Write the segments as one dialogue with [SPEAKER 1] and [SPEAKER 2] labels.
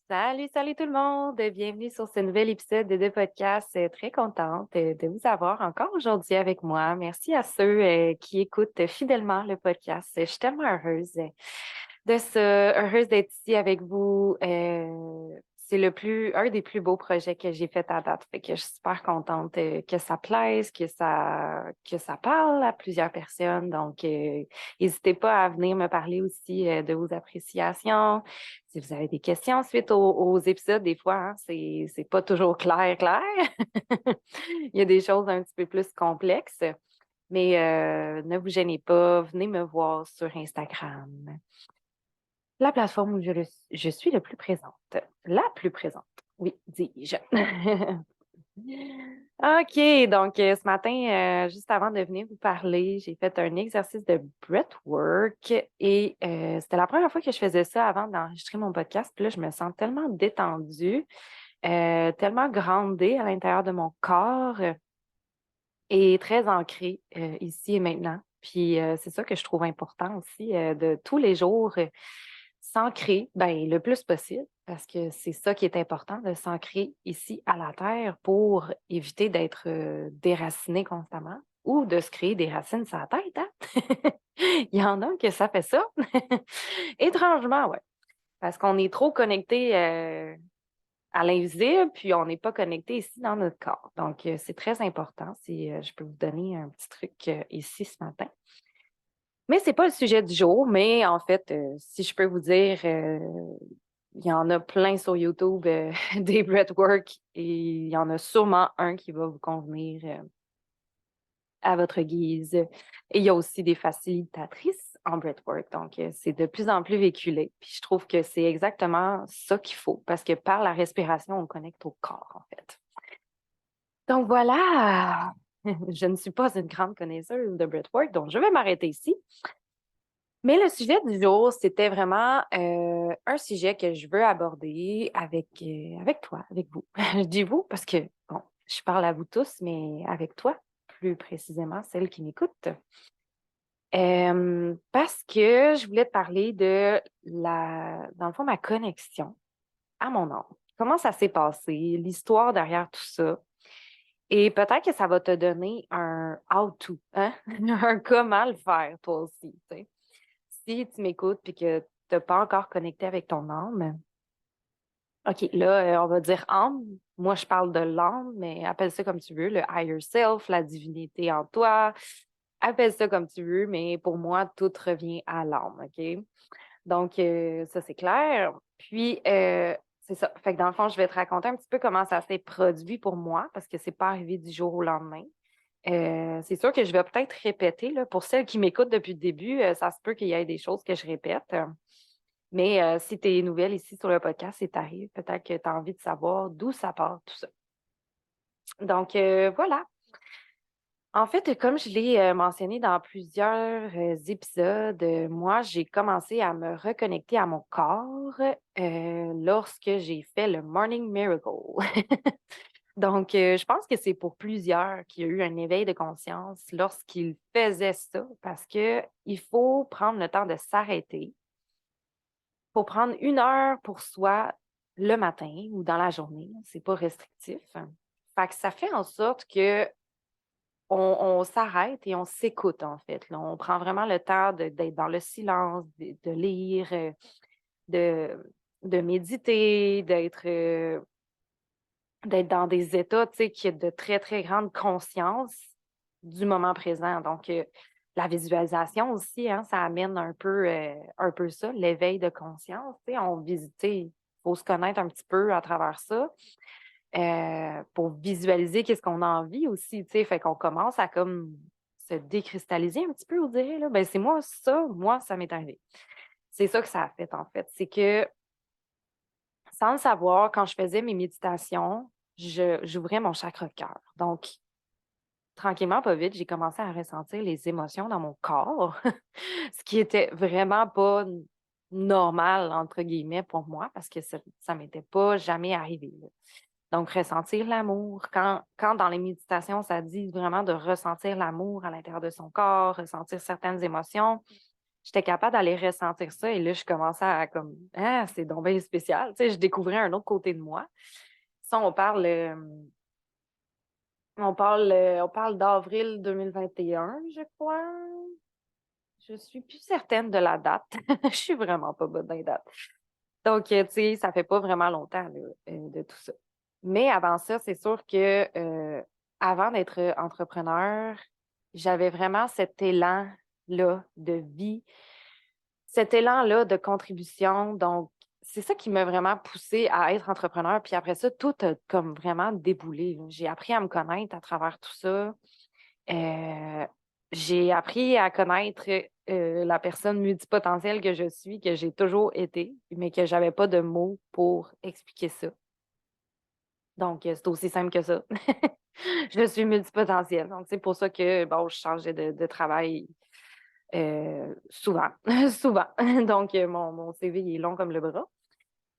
[SPEAKER 1] Salut, salut tout le monde! Bienvenue sur ce nouvel épisode de podcast. Très contente de vous avoir encore aujourd'hui avec moi. Merci à ceux qui écoutent fidèlement le podcast. Je suis tellement heureuse de ça, heureuse d'être ici avec vous. C'est un des plus beaux projets que j'ai fait à date. Fait que je suis super contente que ça plaise, que ça parle à plusieurs personnes. Donc, n'hésitez pas à venir me parler aussi de vos appréciations. Si vous avez des questions suite aux épisodes, des fois, hein, c'est pas toujours clair, clair. Il y a des choses un petit peu plus complexes. Mais ne vous gênez pas, venez me voir sur Instagram, la plateforme où je suis le plus présente. La plus présente, oui, dis-je. OK, donc ce matin, juste avant de venir vous parler, j'ai fait un exercice de breathwork et c'était la première fois que je faisais ça avant d'enregistrer mon podcast. Puis là, je me sens tellement détendue, tellement groundée à l'intérieur de mon corps et très ancrée ici et maintenant. Puis c'est ça que je trouve important aussi, de tous les jours s'ancrer ben, le plus possible, parce que c'est ça qui est important, de s'ancrer ici à la terre pour éviter d'être déraciné constamment ou de se créer des racines sur la tête. Hein? Il y en a que ça fait ça. Étrangement, oui. Parce qu'on est trop connecté à l'invisible, puis on n'est pas connecté ici dans notre corps. Donc, c'est très important. Si je peux vous donner un petit truc ici ce matin. Mais c'est pas le sujet du jour, mais en fait, si je peux vous dire, il y en a plein sur YouTube des breathwork et il y en a sûrement un qui va vous convenir à votre guise. Et il y a aussi des facilitatrices en breathwork, donc c'est de plus en plus véhiculé. Puis je trouve que c'est exactement ça qu'il faut, parce que par la respiration, on connecte au corps, en fait. Donc voilà, je ne suis pas une grande connaisseuse de breathwork, donc je vais m'arrêter ici. Mais le sujet du jour, c'était vraiment un sujet que je veux aborder avec toi, avec vous. Je dis vous parce que, bon, je parle à vous tous, mais avec toi, plus précisément, celle qui m'écoute. Parce que je voulais te parler de dans le fond, ma connexion à mon âme. Comment ça s'est passé, l'histoire derrière tout ça. Et peut-être que ça va te donner un how-to, hein? Un comment le faire, toi aussi, tu sais. Si tu m'écoutes et que tu n'as pas encore connecté avec ton âme, OK, là, on va dire âme. Moi, je parle de l'âme, mais appelle ça comme tu veux, le higher self, la divinité en toi. Appelle ça comme tu veux, mais pour moi, tout revient à l'âme, OK? Donc, ça, c'est clair. Puis, c'est ça. Fait que dans le fond, je vais te raconter un petit peu comment ça s'est produit pour moi, parce que c'est pas arrivé du jour au lendemain. C'est sûr que je vais peut-être répéter, là, pour celles qui m'écoutent depuis le début, ça se peut qu'il y ait des choses que je répète. Mais si tu es nouvelle ici sur le podcast et t'arrives, peut-être que tu as envie de savoir d'où ça part, tout ça. Donc, voilà. En fait, comme je l'ai mentionné dans plusieurs épisodes, moi, j'ai commencé à me reconnecter à mon corps lorsque j'ai fait le Morning Miracle. Donc, je pense que c'est pour plusieurs qui a eu un éveil de conscience lorsqu'ils faisaient ça, parce que il faut prendre le temps de s'arrêter pour prendre 1 heure pour soi le matin ou dans la journée. C'est pas restrictif. Fait que ça fait en sorte que on s'arrête et on s'écoute, en fait. Là. On prend vraiment le temps d'être dans le silence, de lire, de, de méditer, d'être dans des états, tu sais, qui est de très, très grande conscience du moment présent. Donc, la visualisation aussi, hein, ça amène un peu ça, l'éveil de conscience. Tu sais, il faut se connaître un petit peu à travers ça pour visualiser qu'est-ce qu'on a envie aussi, tu sais. Fait qu'on commence à comme se décristalliser un petit peu, on dirait, là. Ben, c'est moi, ça m'est arrivé. C'est ça que ça a fait, en fait. C'est que sans le savoir, quand je faisais mes méditations, j'ouvrais mon chakra cœur. Donc, tranquillement, pas vite, j'ai commencé à ressentir les émotions dans mon corps, ce qui était vraiment pas normal, entre guillemets, pour moi, parce que ça m'était pas jamais arrivé. Là. Donc, ressentir l'amour. Quand dans les méditations, ça dit vraiment de ressentir l'amour à l'intérieur de son corps, ressentir certaines émotions, j'étais capable d'aller ressentir ça. Et là, je commençais à comme, ah, c'est donc bien spécial. Tu sais, je découvrais un autre côté de moi. Ça, on parle d'avril 2021, je crois. Je suis plus certaine de la date. Je suis vraiment pas bonne dans les dates. Donc, tu sais, ça fait pas vraiment longtemps là, de tout ça. Mais avant ça, c'est sûr que avant d'être entrepreneur, j'avais vraiment cet élan-là de vie, cet élan-là de contribution. Donc, c'est ça qui m'a vraiment poussée à être entrepreneur. Puis après ça, tout a comme vraiment déboulé, là. J'ai appris à me connaître à travers tout ça. Euh, j'ai appris à connaître la personne multipotentielle que je suis, que j'ai toujours été, mais que j'avais pas de mots pour expliquer ça. Donc, c'est aussi simple que ça. Je suis multipotentielle. Donc, c'est pour ça que bon, je changeais de travail souvent. Souvent. Donc, mon CV il est long comme le bras.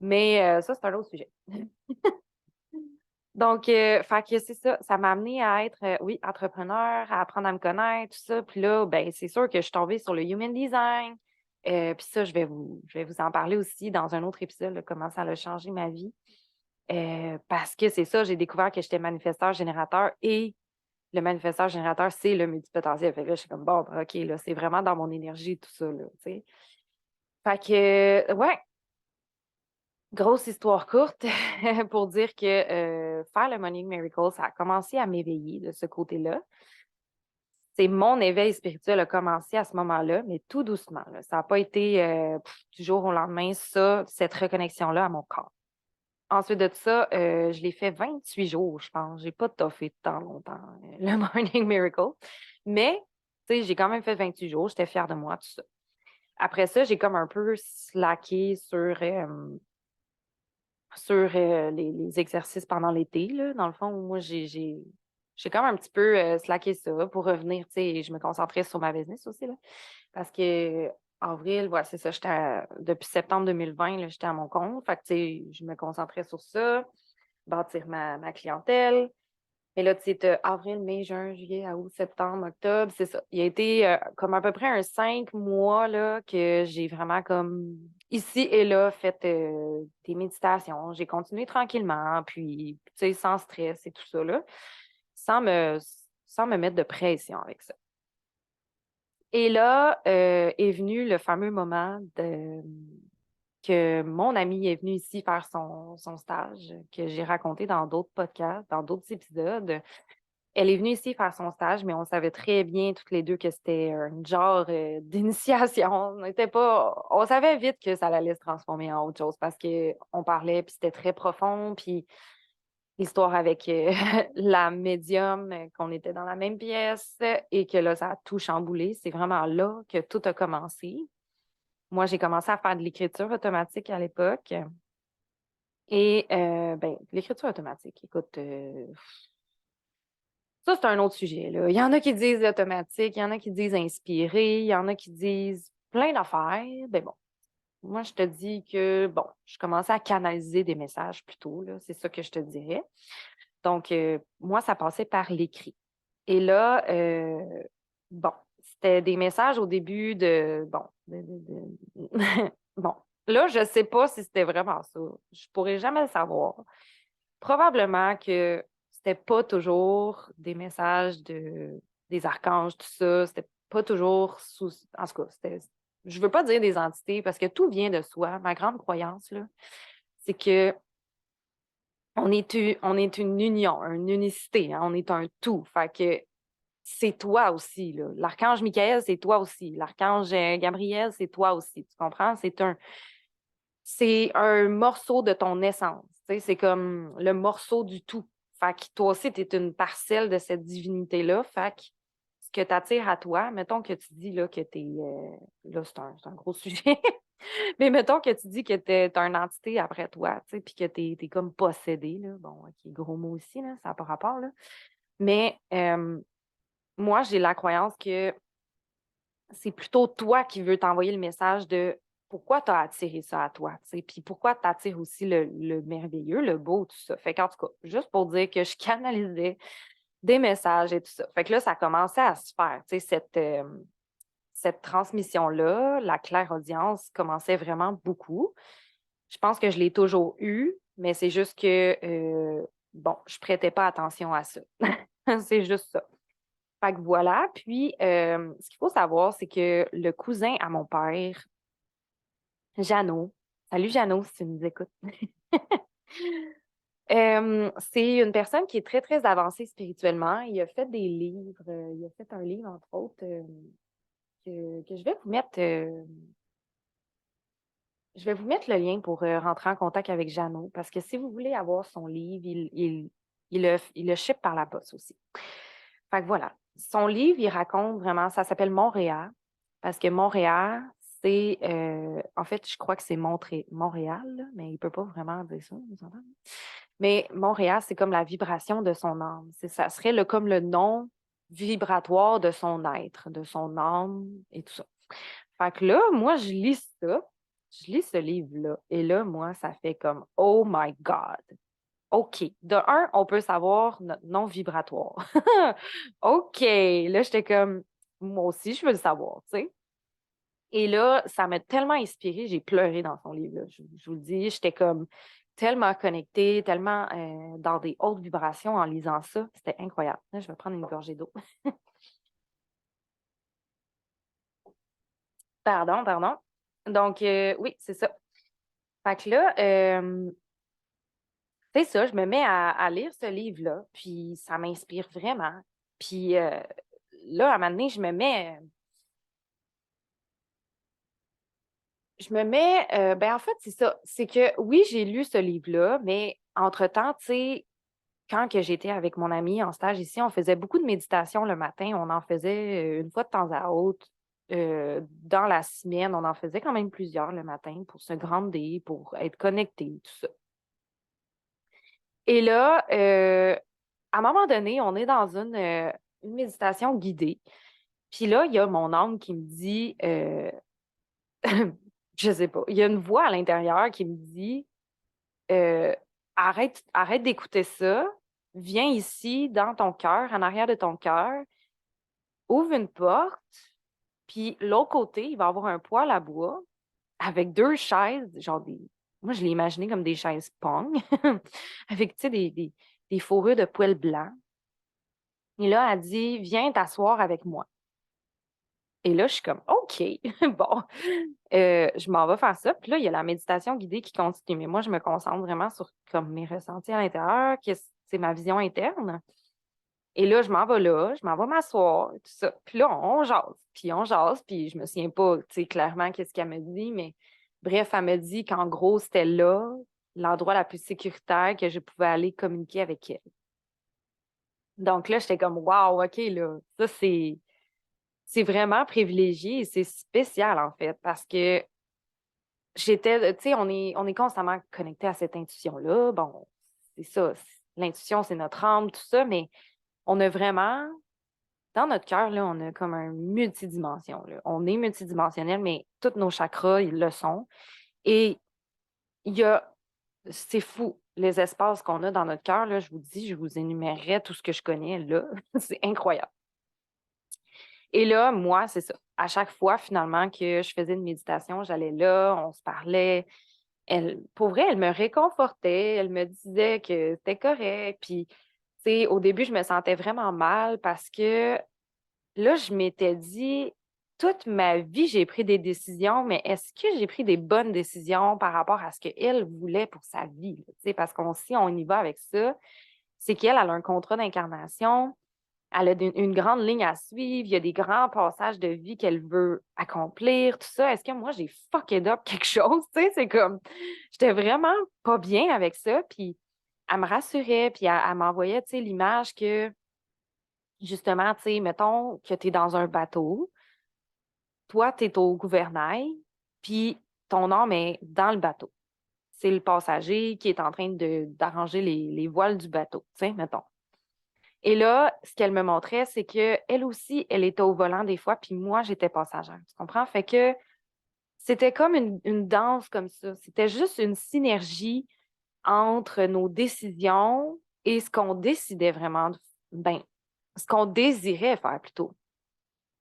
[SPEAKER 1] Mais ça, c'est un autre sujet. Donc, fait que c'est ça. Ça m'a amené à être, oui, entrepreneur, à apprendre à me connaître, tout ça. Puis là, ben, c'est sûr que je suis tombée sur le human design. Puis ça, je vais vous en parler aussi dans un autre épisode, là, comment ça a changé ma vie. Parce que c'est ça, j'ai découvert que j'étais manifesteur générateur et le manifesteur générateur, c'est le multipotentiel. Fait que là, je suis comme, bon, ben, OK, là, c'est vraiment dans mon énergie, tout ça, là, tu sais. Fait que, ouais, grosse histoire courte pour dire que faire le Morning Miracle, ça a commencé à m'éveiller de ce côté-là. C'est mon éveil spirituel a commencé à ce moment-là, mais tout doucement, là. Ça n'a pas été du jour au lendemain, ça, cette reconnexion-là à mon corps. Ensuite de ça, je l'ai fait 28 jours, je pense. J'ai pas toffé tant longtemps, le Morning Miracle. Mais, tu sais, j'ai quand même fait 28 jours. J'étais fière de moi, tout ça. Après ça, j'ai comme un peu slacké sur les exercices pendant l'été, là. Dans le fond, moi, j'ai comme un petit peu slacké ça pour revenir, tu sais, je me concentrais sur ma business aussi, là. Parce que avril, voilà, c'est ça, depuis septembre 2020, là, j'étais à mon compte. Fait que, tu sais, je me concentrais sur ça, bâtir ma clientèle. Et là, tu sais, t'as avril, mai, juin, juillet, août, septembre, octobre, c'est ça. Il a été comme à peu près un 5 mois là, que j'ai vraiment comme ici et là fait des méditations. J'ai continué tranquillement, puis, tu sais, sans stress et tout ça, là, sans me, sans me mettre de pression avec ça. Et là est venu le fameux moment que mon ami est venu ici faire son stage, que j'ai raconté dans d'autres podcasts, dans d'autres épisodes. Elle est venue ici faire son stage, mais on savait très bien toutes les deux que c'était un genre d'initiation. On savait vite que ça allait se transformer en autre chose parce qu'on parlait, puis c'était très profond, puis l'histoire avec la médium, qu'on était dans la même pièce et que là, ça a tout chamboulé. C'est vraiment là que tout a commencé. Moi, j'ai commencé à faire de l'écriture automatique à l'époque. Et ben, l'écriture automatique, écoute, ça, c'est un autre sujet, là. Il y en a qui disent automatique, il y en a qui disent inspiré, il y en a qui disent plein d'affaires. Ben bon, moi, je te dis que, bon, je commençais à canaliser des messages plutôt, là. C'est ça que je te dirais. Donc, moi, ça passait par l'écrit. Et là, bon, c'était des messages au début de, bon, bon, là, je ne sais pas si c'était vraiment ça. Je pourrais jamais le savoir. Probablement que c'était pas toujours des messages des archanges, tout ça. C'était pas toujours sous. En tout cas, je veux pas dire des entités parce que tout vient de soi. Ma grande croyance, là, c'est que on est une union, une unicité, hein, on est un tout. Fait que c'est toi aussi, là. L'archange Michael, c'est toi aussi. L'archange Gabriel, c'est toi aussi. Tu comprends? C'est un morceau de ton essence. Tu sais, c'est comme le morceau du tout. Fait que toi aussi, tu es une parcelle de cette divinité-là. Fait que ce que tu attires à toi, mettons que tu dis là, que tu es. Là, c'est un gros sujet. Mais mettons que tu dis que tu as une entité après toi, tu sais, puis que tu es, comme possédé. Là. Bon, OK, gros mot aussi, là, ça n'a pas rapport. Là. Mais moi, j'ai la croyance que c'est plutôt toi qui veux t'envoyer le message de pourquoi tu as attiré ça à toi, tu sais, puis pourquoi tu attires aussi le merveilleux, le beau, tout ça. Fait qu'en tout cas, juste pour dire que je canalisais des messages et tout ça. Fait que là, ça commençait à se faire, tu sais, cette transmission-là, la clairaudience, commençait vraiment beaucoup. Je pense que je l'ai toujours eue, mais c'est juste que, bon, je prêtais pas attention à ça. C'est juste ça. Fait que voilà. Puis, ce qu'il faut savoir, c'est que le cousin à mon père, Jeannot, salut Jeannot, si tu nous écoutes. C'est une personne qui est très, très avancée spirituellement. Il a fait des livres. Il a fait un livre, entre autres, que je vais vous mettre. Je vais vous mettre le lien pour rentrer en contact avec Jeannot, parce que si vous voulez avoir son livre, il le ship par la poste aussi. Fait que voilà. Son livre, il raconte vraiment, ça s'appelle Montréal, parce que Montréal, c'est, en fait, je crois que c'est Montréal, là, mais il ne peut pas vraiment dire ça, vous entendez? Mais Montréal, c'est comme la vibration de son âme. Ça serait comme le nom vibratoire de son être, de son âme et tout ça. Fait que là, moi, je lis ce livre-là, et là, moi, ça fait comme Oh my God! OK. De un, on peut savoir notre nom vibratoire. OK. Là, j'étais comme, moi aussi, je veux le savoir, tu sais. Et là, ça m'a tellement inspirée, j'ai pleuré dans son livre, là. Je vous le dis, j'étais comme tellement connectée, tellement dans des hautes vibrations en lisant ça. C'était incroyable. Là, je vais prendre une gorgée d'eau. Pardon, pardon. Donc, oui, c'est ça. Fait que là, c'est ça, je me mets à lire ce livre-là, puis ça m'inspire vraiment. Puis là, à un moment donné, ben en fait, c'est ça. C'est que oui, j'ai lu ce livre-là, mais entre-temps, tu sais, quand que j'étais avec mon ami en stage ici, on faisait beaucoup de méditation le matin. On en faisait une fois de temps à autre. Dans la semaine, on en faisait quand même plusieurs le matin pour se grandir, pour être connecté, tout ça. Et là, à un moment donné, on est dans une méditation guidée. Puis là, il y a mon âme qui me dit, je sais pas, il y a une voix à l'intérieur qui me dit, euh, arrête d'écouter ça, viens ici dans ton cœur, en arrière de ton cœur, ouvre une porte, puis l'autre côté, il va y avoir un poêle à bois avec deux chaises, genre moi je l'ai imaginé comme des chaises pong, avec, tu sais, des fourrures de poêle blanc. Et là, elle dit, viens t'asseoir avec moi. Et là, je suis comme, OK, bon, je m'en vais faire ça. Puis là, il y a la méditation guidée qui continue. Mais moi, je me concentre vraiment sur comme mes ressentis à l'intérieur, que c'est ma vision interne. Et là, je m'en vais m'asseoir, tout ça. Puis là, on jase, puis je me souviens pas, tu sais, clairement qu'est-ce qu'elle me dit, mais bref, elle me dit qu'en gros, c'était là l'endroit la plus sécuritaire que je pouvais aller communiquer avec elle. Donc là, j'étais comme, wow, OK, là, ça, c'est vraiment privilégié et c'est spécial, en fait, parce que tu sais, on est constamment connecté à cette intuition-là. Bon, c'est ça, l'intuition, c'est notre âme, tout ça, mais on a vraiment, dans notre cœur, là, on a comme un multidimension, là. On est multidimensionnel, mais tous nos chakras, ils le sont. Et il y a, c'est fou, les espaces qu'on a dans notre cœur, là, je vous dis, je vous énumérerais tout ce que je connais, là. C'est incroyable. Et là, moi, c'est ça. À chaque fois, finalement, que je faisais une méditation, j'allais là, on se parlait. Pour vrai, elle me réconfortait. Elle me disait que c'était correct. Puis, tu sais, au début, je me sentais vraiment mal parce que là, je m'étais dit, toute ma vie, j'ai pris des décisions, mais est-ce que j'ai pris des bonnes décisions par rapport à ce qu'elle voulait pour sa vie? Tu sais, parce qu'on si on y va avec ça, c'est qu'elle a un contrat d'incarnation. Elle a une grande ligne à suivre, il y a des grands passages de vie qu'elle veut accomplir, tout ça. Est-ce que moi, j'ai fucked up quelque chose? Tu sais, c'est comme, j'étais vraiment pas bien avec ça. Puis elle me rassurait, puis elle m'envoyait, tu sais, l'image que, justement, tu sais, mettons que tu es dans un bateau, toi, tu es au gouvernail, puis ton âme est dans le bateau. C'est le passager qui est en train d'arranger les voiles du bateau, tu sais, mettons. Et là, ce qu'elle me montrait, c'est qu'elle aussi, elle était au volant des fois, puis moi, j'étais passagère. Tu comprends? Fait que c'était comme une danse comme ça. C'était juste une synergie entre nos décisions et ce qu'on décidait vraiment, ben, ce qu'on désirait faire plutôt.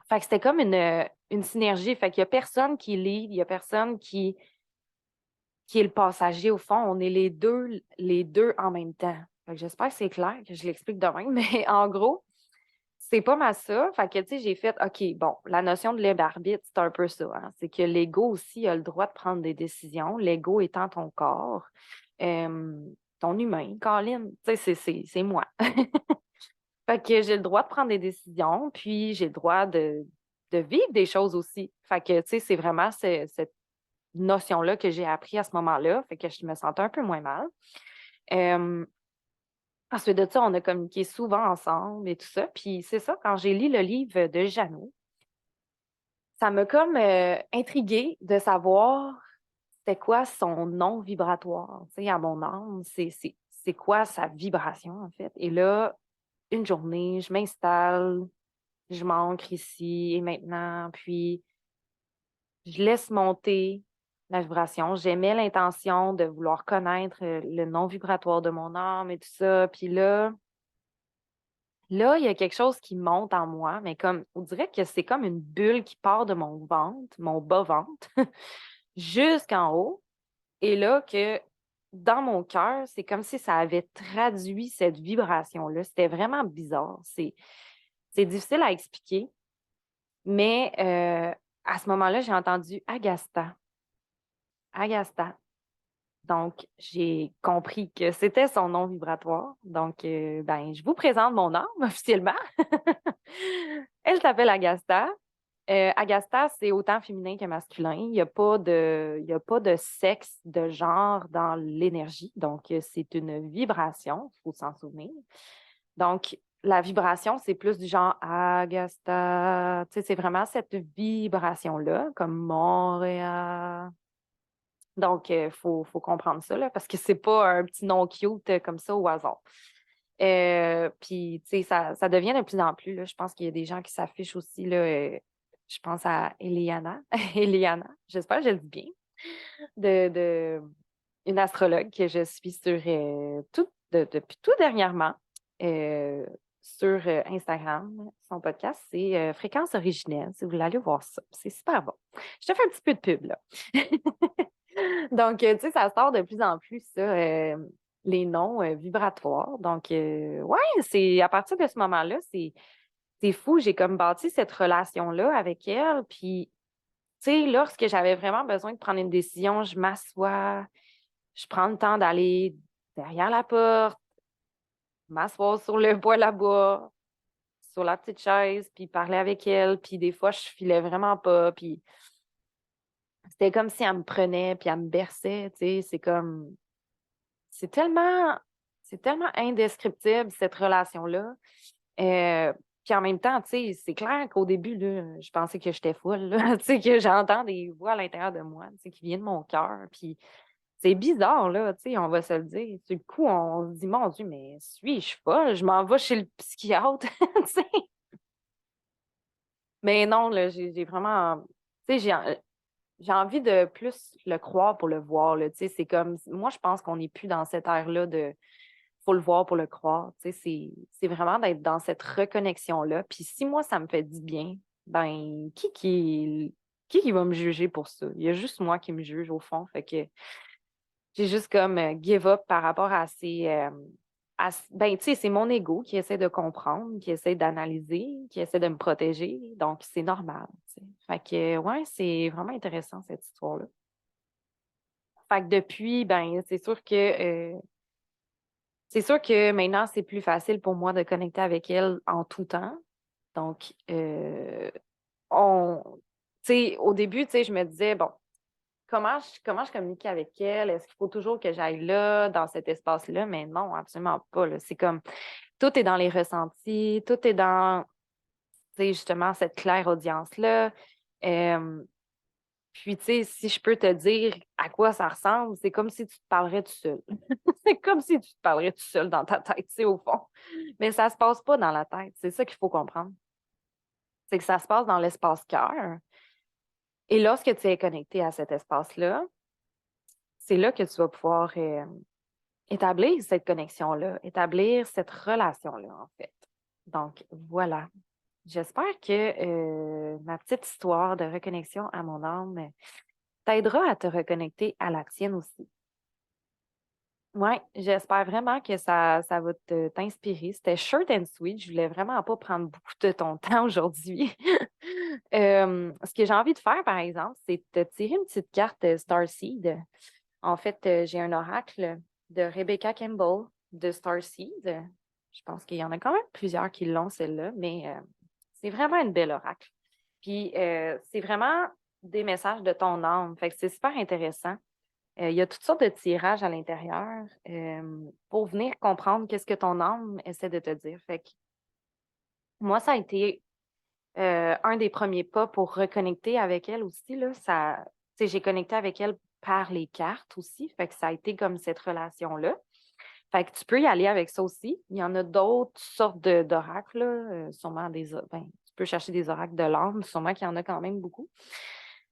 [SPEAKER 1] Fait que c'était comme une synergie. Fait qu'il n'y a personne qui lead, il n'y a personne qui est le passager au fond. On est les deux en même temps. Fait que j'espère que c'est clair, que je l'explique de même, mais en gros, c'est pas mal ça. Fait que, tu sais, j'ai fait, OK, bon, la notion de libre arbitre, c'est un peu ça, hein. C'est que l'ego aussi a le droit de prendre des décisions. L'ego étant ton corps, euh, ton humain, Colin, tu sais, c'est moi. Fait que j'ai le droit de prendre des décisions, puis j'ai le droit de vivre des choses aussi. Fait que, tu sais, c'est vraiment cette notion-là que j'ai appris à ce moment-là. Fait que je me sentais un peu moins mal. Euh, Ensuite de ça, on a communiqué souvent ensemble et tout ça. Puis c'est ça, quand j'ai lu le livre de Jeannot, ça m'a comme intriguée de savoir c'était quoi son nom vibratoire, tu sais, à mon âme. C'est quoi sa vibration, en fait. Et là, une journée, je m'installe, je m'ancre ici et maintenant, puis je laisse monter la vibration. J'aimais l'intention de vouloir connaître le nom vibratoire de mon âme et tout ça. Puis là, il y a quelque chose qui monte en moi, mais comme on dirait que c'est comme une bulle qui part de mon ventre, mon bas-ventre, jusqu'en haut. Et là, que dans mon cœur, c'est comme si ça avait traduit cette vibration-là. C'était vraiment bizarre. C'est difficile à expliquer, mais à ce moment-là, j'ai entendu Agasta. Agasta. Donc, j'ai compris que c'était son nom vibratoire. Donc, ben, je vous présente mon âme officiellement. Elle s'appelle Agasta. Agasta, c'est autant féminin que masculin. Il y a pas de sexe, de genre dans l'énergie. Donc, c'est une vibration, il faut s'en souvenir. Donc, la vibration, c'est plus du genre Agasta. Tu sais, c'est vraiment cette vibration-là, comme Montréal. Donc, faut comprendre ça, là, parce que c'est pas un petit nom cute comme ça au hasard. Puis, tu sais, ça devient de plus en plus, là. Je pense qu'il y a des gens qui s'affichent aussi, là. Je pense à Eliana. Eliana, j'espère que je le dis bien. De une astrologue que je suis sur depuis tout dernièrement euh, sur Instagram. Son podcast, c'est Fréquence originelle. Si vous voulez aller voir ça, c'est super bon. Je te fais un petit peu de pub, là. Donc, tu sais, ça sort de plus en plus, ça, les noms vibratoires. Donc, ouais, c'est à partir de ce moment-là, c'est fou. J'ai comme bâti cette relation-là avec elle. Puis, tu sais, lorsque j'avais vraiment besoin de prendre une décision, je m'assois, je prends le temps d'aller derrière la porte, m'asseoir sur le poêle à bois, sur la petite chaise, puis parler avec elle. Puis, des fois, je filais vraiment pas. Puis, c'était comme si elle me prenait, puis elle me berçait, tu sais. C'est tellement, c'est tellement indescriptible, cette relation-là. Euh, Puis en même temps, tu sais, c'est clair qu'au début, là, je pensais que j'étais folle, là. Tu sais, que j'entends des voix à l'intérieur de moi, tu sais, qui viennent de mon cœur. Puis c'est bizarre, là, tu sais, on va se le dire. Du coup, on se dit, mon Dieu, mais suis-je folle? Je m'en vais chez le psychiatre, tu sais. Mais non, là, j'ai vraiment, tu sais, j'ai envie de plus le croire pour le voir, là, tu sais. C'est comme, moi, je pense qu'on n'est plus dans cette ère-là de faut le voir pour le croire. Tu sais, c'est vraiment d'être dans cette reconnexion-là. Puis si moi, ça me fait du bien, ben, qui va me juger pour ça? Il y a juste moi qui me juge au fond. Fait que j'ai juste comme give up par rapport à ben, tu sais, c'est mon ego qui essaie de comprendre, qui essaie d'analyser, qui essaie de me protéger. Donc, c'est normal. Tu sais. Fait que, ouais, c'est vraiment intéressant, cette histoire-là. Fait que depuis, ben, c'est sûr que maintenant, c'est plus facile pour moi de connecter avec elle en tout temps. Donc, on, tu sais, au début, tu sais, je me disais, bon, comment je communique avec elle? Est-ce qu'il faut toujours que j'aille là, dans cet espace-là? Mais non, absolument pas, là. C'est comme, tout est dans les ressentis, tout est dans, tu sais, justement, cette claire audience-là. Euh, Puis, tu sais, si je peux te dire à quoi ça ressemble, c'est comme si tu te parlerais tout seul. C'est comme si tu te parlerais tout seul dans ta tête, tu sais, au fond. Mais ça se passe pas dans la tête. C'est ça qu'il faut comprendre. C'est que ça se passe dans l'espace cœur. Et lorsque tu es connecté à cet espace-là, c'est là que tu vas pouvoir établir cette connexion-là, établir cette relation-là, en fait. Donc, voilà. J'espère que ma petite histoire de reconnexion à mon âme t'aidera à te reconnecter à la tienne aussi. Oui, j'espère vraiment que ça va t'inspirer. C'était short and sweet. Je voulais vraiment pas prendre beaucoup de ton temps aujourd'hui. Ce que j'ai envie de faire, par exemple, c'est de te tirer une petite carte Starseed. En fait, j'ai un oracle de Rebecca Campbell de Starseed. Je pense qu'il y en a quand même plusieurs qui l'ont, celle-là, mais c'est vraiment une belle oracle. Puis, c'est vraiment des messages de ton âme. Fait que c'est super intéressant. Il y a toutes sortes de tirages à l'intérieur pour venir comprendre qu'est-ce que ton âme essaie de te dire. Fait que moi, ça a été un des premiers pas pour reconnecter avec elle aussi. Là, tu sais, j'ai connecté avec elle par les cartes aussi. Fait que ça a été comme cette relation-là. Fait que tu peux y aller avec ça aussi. Il y en a d'autres sortes d'oracles, là, sûrement ben, tu peux chercher des oracles de l'âme, sûrement qu'il y en a quand même beaucoup.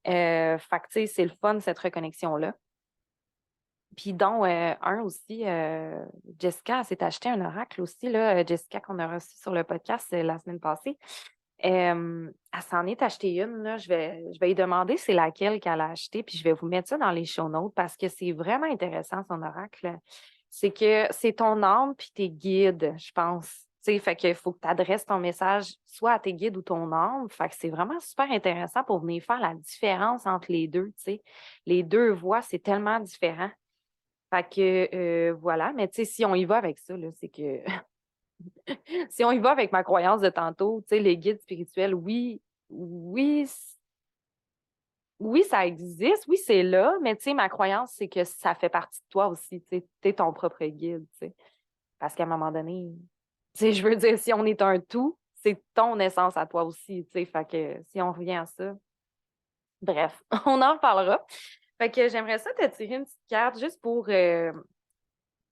[SPEAKER 1] Fait que, tu sais, c'est le fun, cette reconnexion-là. Puis dont un aussi, Jessica s'est acheté un oracle aussi, là, Jessica qu'on a reçu sur le podcast la semaine passée. Elle s'en est acheté une, là. Je vais lui demander c'est laquelle qu'elle a acheté, puis je vais vous mettre ça dans les show notes parce que c'est vraiment intéressant, son oracle. C'est que c'est ton âme puis tes guides, je pense. Tu sais, fait qu'il faut que tu adresses ton message soit à tes guides ou ton âme. Fait que c'est vraiment super intéressant pour venir faire la différence entre les deux, tu sais. Les deux voix, c'est tellement différent. Fait que voilà, mais tu sais, si on y va avec ça, là, c'est que si on y va avec ma croyance de tantôt, tu sais, les guides spirituels, oui, oui, oui, ça existe, oui, c'est là, mais tu sais, ma croyance, c'est que ça fait partie de toi aussi, tu sais, t'es ton propre guide, tu sais. Parce qu'à un moment donné, tu sais, je veux dire, si on est un tout, c'est ton essence à toi aussi, tu sais. Fait que si on revient à ça, bref, on en reparlera. Fait que j'aimerais ça te tirer une petite carte juste pour te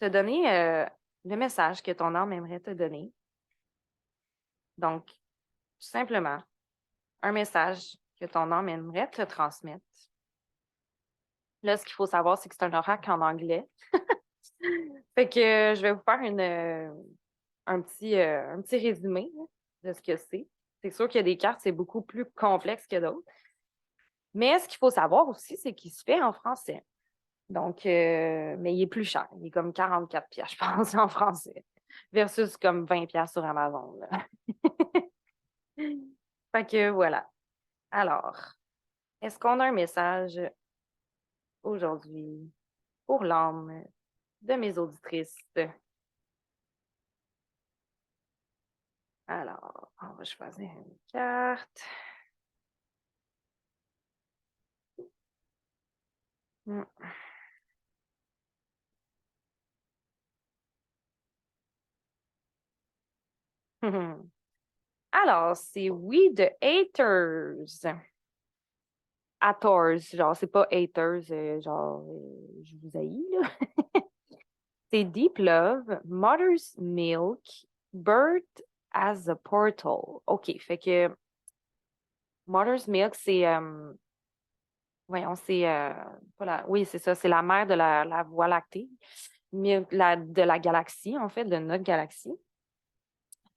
[SPEAKER 1] donner le message que ton âme aimerait te donner. Donc, tout simplement, un message que ton âme aimerait te transmettre. Là, ce qu'il faut savoir, c'est que c'est un oracle en anglais. Fait que je vais vous faire un petit résumé là, de ce que c'est. C'est sûr qu'il y a des cartes, c'est beaucoup plus complexe que d'autres. Mais ce qu'il faut savoir aussi, c'est qu'il se fait en français. Donc, mais il est plus cher. Il est comme 44 pièces, je pense, en français. Versus comme 20 pièces sur Amazon. Là. Fait que voilà. Alors, est-ce qu'on a un message aujourd'hui pour l'âme de mes auditrices? Alors, on va choisir une carte. Hmm. Alors, c'est oui de Haters. Haters, genre, c'est pas haters, genre, je vous haïs, là. C'est Deep Love, Mother's Milk, Birth as a Portal. OK, fait que Mother's Milk, c'est, voyons, c'est, pas oui, c'est ça, c'est la mère de la Voie lactée, de la galaxie, en fait, de notre galaxie.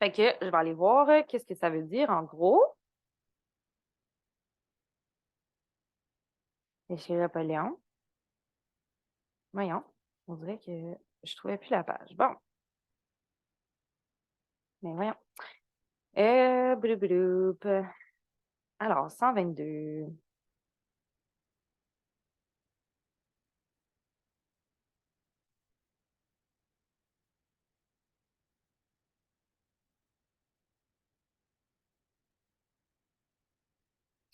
[SPEAKER 1] Fait que je vais aller voir qu'est-ce que ça veut dire en gros. Et chez Napoléon. Voyons, on dirait que je trouvais plus la page. Bon, mais voyons. Bloup, bloup. Alors, 122.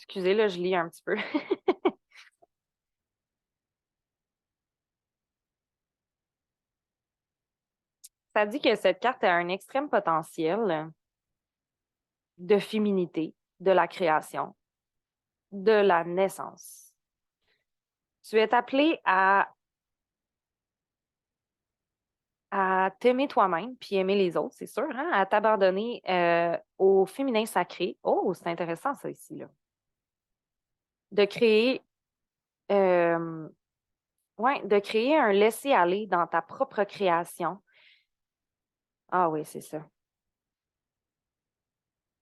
[SPEAKER 1] Excusez, là, je lis un petit peu. Ça dit que cette carte a un extrême potentiel de féminité, de la création, de la naissance. Tu es appelé à t'aimer toi-même puis aimer les autres, c'est sûr, hein, à t'abandonner au féminin sacré. Oh, c'est intéressant ça ici, là. De créer, euh, ouais, de créer un laisser-aller dans ta propre création. Ah oui, c'est ça.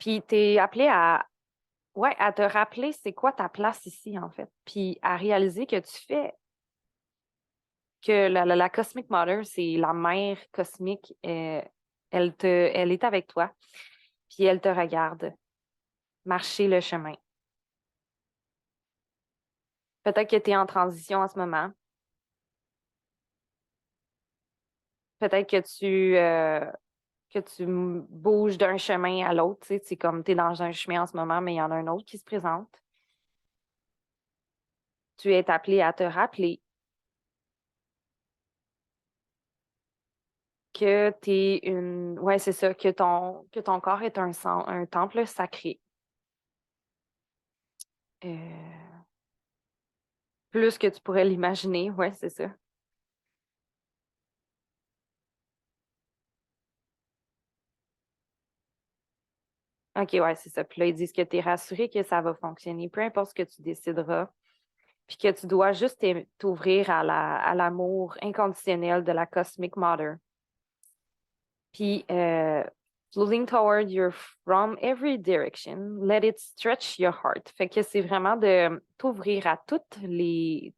[SPEAKER 1] Puis tu es appelé à, ouais, à te rappeler c'est quoi ta place ici, en fait. Puis à réaliser que tu fais, que la Cosmic Mother, c'est la mère cosmique, elle est avec toi, puis elle te regarde marcher le chemin. Peut-être que tu es en transition en ce moment. Peut-être que tu bouges d'un chemin à l'autre. Tu sais, c'est comme tu es dans un chemin en ce moment, mais il y en a un autre qui se présente. Tu es appelé à te rappeler que tu es une. Ouais, c'est ça, que ton corps est un temple sacré. Euh, Plus que tu pourrais l'imaginer, ouais, c'est ça. OK, ouais, c'est ça. Puis là, ils disent que tu es rassuré que ça va fonctionner, peu importe ce que tu décideras, puis que tu dois juste t'ouvrir à l'amour inconditionnel de la Cosmic Mother. Puis, floating toward you from every direction, let it stretch your heart. Fait que c'est vraiment de t'ouvrir à toutes les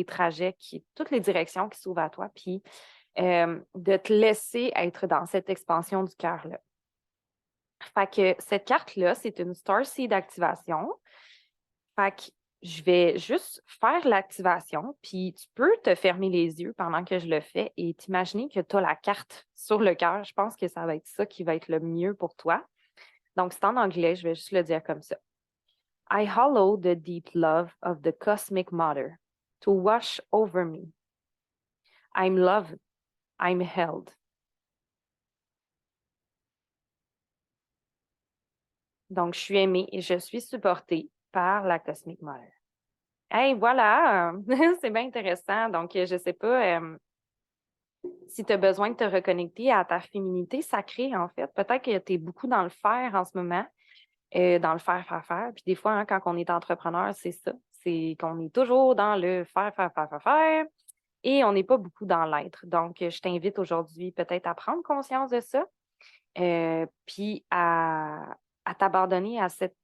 [SPEAKER 1] trajets, toutes les directions qui s'ouvrent à toi, puis de te laisser être dans cette expansion du cœur-là. Fait que cette carte-là, c'est une Starseed activation. Fait que je vais juste faire l'activation, puis tu peux te fermer les yeux pendant que je le fais et t'imaginer que tu as la carte sur le cœur. Je pense que ça va être ça qui va être le mieux pour toi. Donc, c'est en anglais, je vais juste le dire comme ça. I hollow the deep love of the cosmic mother to wash over me. I'm loved. I'm held. Donc, je suis aimée et je suis supportée par la cosmic mother. Hey, voilà! C'est bien intéressant. Donc, je sais pas si tu as besoin de te reconnecter à ta féminité sacrée, en fait. Peut-être que tu es beaucoup dans le faire en ce moment, dans le faire, faire, faire. Puis des fois, hein, quand on est entrepreneur, c'est ça. C'est qu'on est toujours dans le faire, faire, faire, faire, faire. Et on n'est pas beaucoup dans l'être. Donc, je t'invite aujourd'hui peut-être à prendre conscience de ça, puis à t'abandonner à cet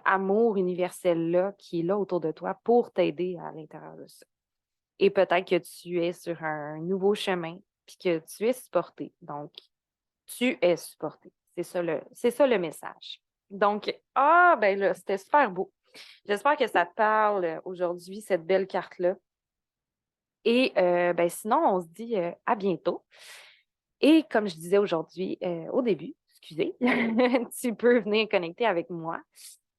[SPEAKER 1] amour universel-là qui est là autour de toi pour t'aider à l'intérieur de ça. Et peut-être que tu es sur un nouveau chemin, puis que tu es supporté. Donc, tu es supporté. C'est ça le message. Donc, ben là, c'était super beau. J'espère que ça te parle aujourd'hui, cette belle carte-là. Et ben sinon, on se dit à bientôt. Et comme je disais aujourd'hui, au début, excusez, tu peux venir connecter avec moi.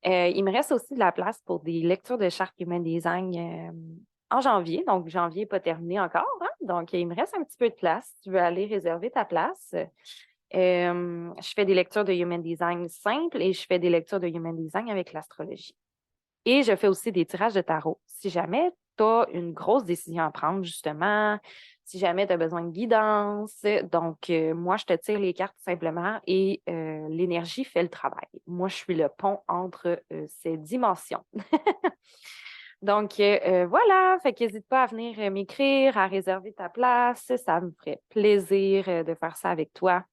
[SPEAKER 1] Il me reste aussi de la place pour des lectures de charte Human Design en janvier. Donc, janvier n'est pas terminé encore, hein? Donc, il me reste un petit peu de place. Si tu veux aller réserver ta place. Je fais des lectures de Human Design simples et je fais des lectures de Human Design avec l'astrologie. Et je fais aussi des tirages de tarot. Si jamais tu as une grosse décision à prendre, justement, si jamais tu as besoin de guidance, donc moi, je te tire les cartes simplement et l'énergie fait le travail. Moi, je suis le pont entre ces dimensions. Donc, voilà, fait qu'hésite pas à venir m'écrire, à réserver ta place. Ça me ferait plaisir de faire ça avec toi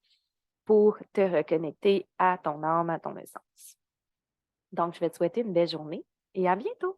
[SPEAKER 1] pour te reconnecter à ton âme, à ton essence. Donc, je vais te souhaiter une belle journée et à bientôt.